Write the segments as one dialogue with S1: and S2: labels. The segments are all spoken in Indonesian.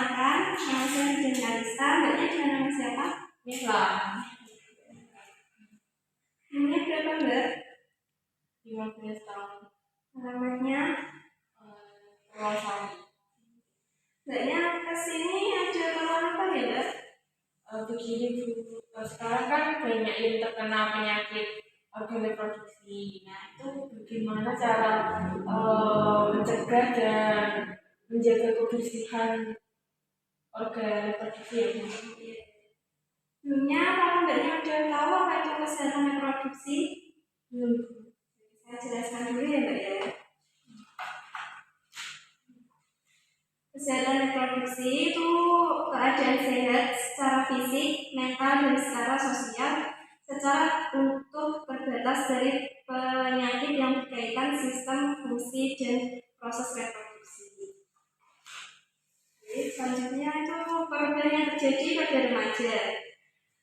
S1: perkenalkan, nama saya Jenalista. Mbaknya dengan nama siapa?
S2: Mila.
S1: Umurnya berapa, Mbak?
S2: 15 tahun.
S1: Alamatnya?
S2: Purwosari.
S1: Mbaknya kesini ada keluhan apa ya, Mbak?
S2: Begini Bu, sekarang kan banyak yang terkena penyakit organ reproduksi. Nah, itu bagaimana cara mencegah dan menjaga kebersihan organ reproduksi ya Bu?
S1: Sebelumnya, kalau Mbaknya ada tahu apa itu kesehatan reproduksi?
S2: Belum.
S1: Saya jelaskan dulu ya, Mbak ya. Kesehatan reproduksi itu keadaan sehat secara fisik, mental, dan secara sosial secara utuh terbatas dari penyakit yang berkaitan sistem, fungsi, dan proses reproduksi. Jadi, selanjutnya itu perubahan yang terjadi pada remaja.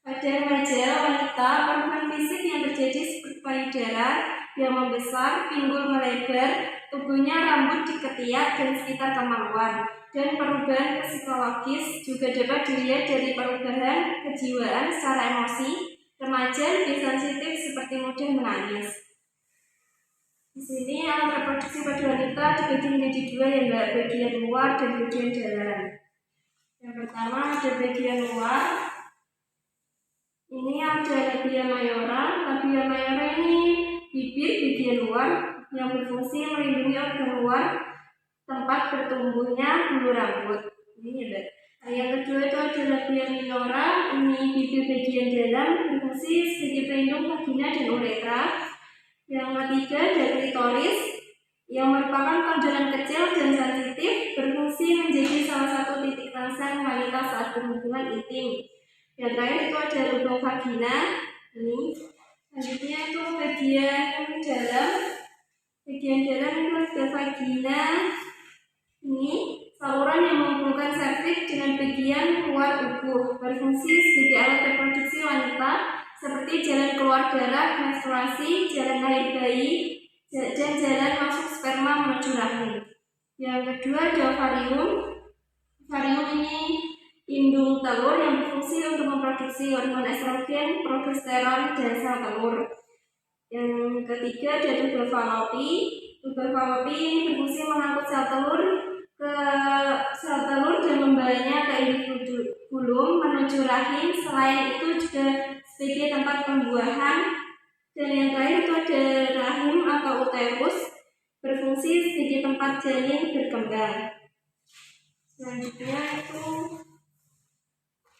S1: Pada remaja wanita, perubahan fisik yang terjadi seperti payudara yang membesar, pinggul melebar, tubuhnya rambut di ketiak dan sekitar kemaluan, dan perubahan psikologis juga dapat dilihat dari perubahan kejiwaan secara emosi. Remaja lebih sensitif seperti mudah menangis. Di sini alat reproduksi pada wanita dibagi menjadi dua ya Mbak, bagian luar dan bagian dalam. Yang pertama ada bagian luar. Ini ada labia mayora. Labia mayora ini bibir bagian luar yang berfungsi melindungi organ luar tempat bertumbuhnya bulu rambut. Ini ya Mbak. Nah, yang kedua itu ada labia minora. Ini bibir bagian dalam berfungsi sebagai pelindung vagina dan uretra. Yang ketiga ada klitoris yang merupakan tonjolan kecil dan sensitif, berfungsi menjadi salah satu titik rangsang wanita saat berhubungan intim. Yang terakhir itu ada lubang vagina. Ini selanjutnya itu bagian dalam. Bagian dalam itu ada vagina. Ini saluran yang menghubungkan serviks dengan bagian luar tubuh, berfungsi sebagai alat reproduksi wanita seperti jalan keluar darah, menstruasi, jalan lahir bayi, dan jalan masuk sperma menuju rahim. Yang kedua ada ovarium. Ovarium ini indung telur yang berfungsi untuk memproduksi hormon estrogen, progesteron, dan sel telur. Yang ketiga ada tuba falopi. Tuba falopi ini berfungsi mengangkut sel telur dan membawanya ke indikubulum menuju rahim. Selain itu juga sebagai tempat pembuahan. Dan yang terakhir itu ada rahim atau uterus, berfungsi sebagai tempat janin berkembang. Selanjutnya itu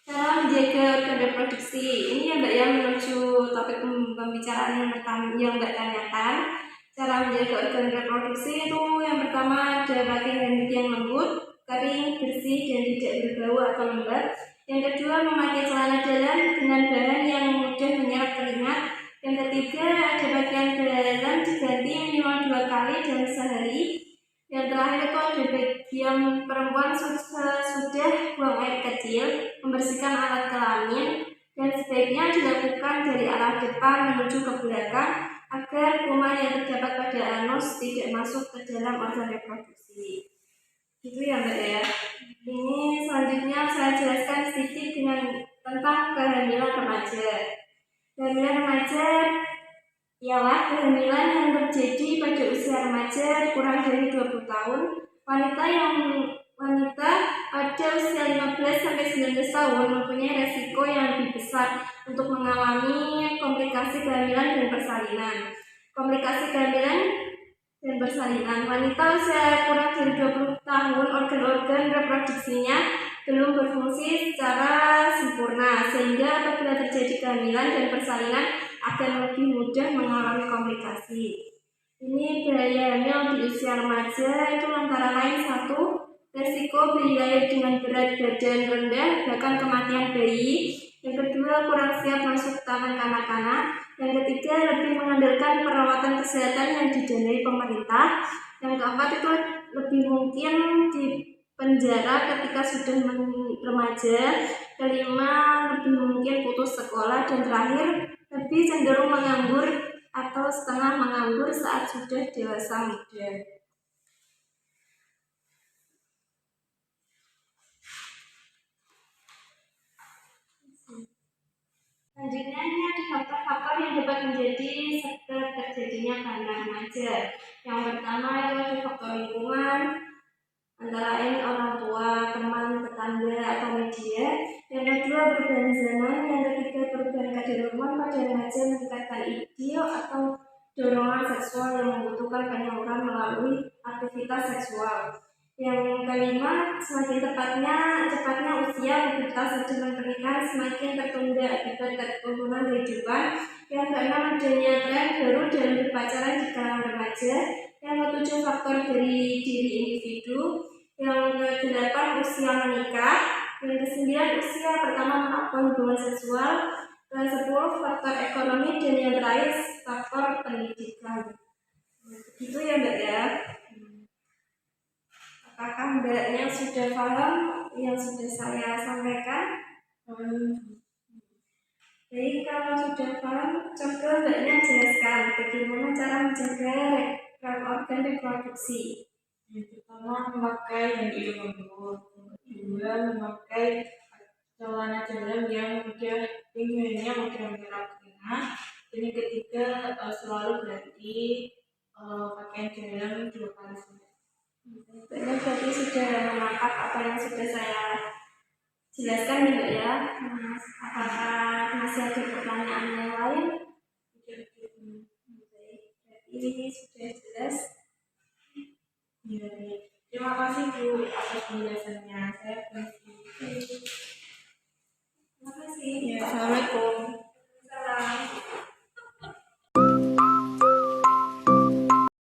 S1: cara menjaga organ reproduksi. Ini ya Mbak yang menuju topik pembicaraan yang pertama yang Mbak tanyakan. Cara menjaga organ reproduksi itu yang pertama ada pakai handuk yang lembut, kering, bersih, dan tidak berbau atau lembab. Yang kedua memakai celana dalam dengan bahan yang mudah menyerap keringat. Yang ketiga ada pakaian dalam diganti minimal 2 kali dalam sehari. Yang terakhir itu ada bagian perempuan sudah buang air kecil, membersihkan alat kelamin, dan sebaiknya dilakukan dari arah depan menuju ke belakang agar kuman yang terdapat pada anus tidak masuk ke dalam organ reproduksi. Itu ya Mbak ya. Ini selanjutnya saya jelaskan sedikit tentang kehamilan remaja. Kehamilan remaja ialah kehamilan yang terjadi pada usia remaja kurang dari 20 tahun. Wanita pada usia 15-19 tahun mempunyai resiko yang lebih besar untuk mengalami komplikasi kehamilan dan persalinan. Komplikasi kehamilan dan persalinan. Wanita usia kurang dari 20 tahun, organ-organ reproduksinya belum berfungsi secara sempurna, sehingga apabila terjadi kehamilan dan persalinan akan lebih mudah mengalami komplikasi. Ini bahaya hamil di usia remaja itu antara lain: 1. Resiko bayi lahir dengan berat badan rendah, bahkan kematian bayi. Yang kedua, kurang siap masuk tangan kanak-kanak. Yang ketiga, lebih mengandalkan perawatan kesehatan yang didanai pemerintah. Yang keempat, itu lebih mungkin di penjara ketika sudah remaja. Kelima, lebih mungkin putus sekolah. Dan terakhir, lebih cenderung menganggur atau setengah menganggur saat sudah dewasa muda. menjadi terjadinya kehamilan remaja. Yang pertama itu ada faktor lingkungan, antara lain orang tua, teman, tetangga, atau media. Yang kedua perubahan zaman. Yang ketiga perubahan kadar hormon pada remaja meningkatkan ideal atau dorongan seksual yang membutuhkan penyaluran melalui aktivitas seksual. Yang kelima, semakin cepatnya usia pubertas sebelum pernikahan semakin tertunda akibat keturunan kehidupan. Yang keenam, adanya tren baru dalam berpacaran di kalangan remaja. Yang ketujuh, faktor dari diri individu. Yang kedelapan, usia menikah. Yang kesembilan, usia pertama melakukan hubungan seksual. Yang sepuluh, faktor ekonomi. Dan yang terakhir, faktor pendidikan. Begitu ya Mbak ya. Apakah Mbaknya sudah paham yang sudah saya sampaikan? Jadi kalau sudah paham, coba Mbaknya jelaskan bagaimana cara menjaga organ reproduksi.
S2: Yang pertama memakai yang lembut, yang kedua memakai celana dalam yang mudah pinggirnya mudah menyerap keringat, dan yang ketiga selalu ganti pakaian dalam 2 kali seminggu.
S1: Mbaknya berarti sudah menangkap apa yang sudah saya jelaskan nih Mbak ya. Apakah masih ada pertanyaan yang lain? Ini sudah jelas.
S2: Ya, terima kasih Bu atas penjelasannya. Saya permisi.
S1: Terima kasih.
S2: Ya, assalamualaikum.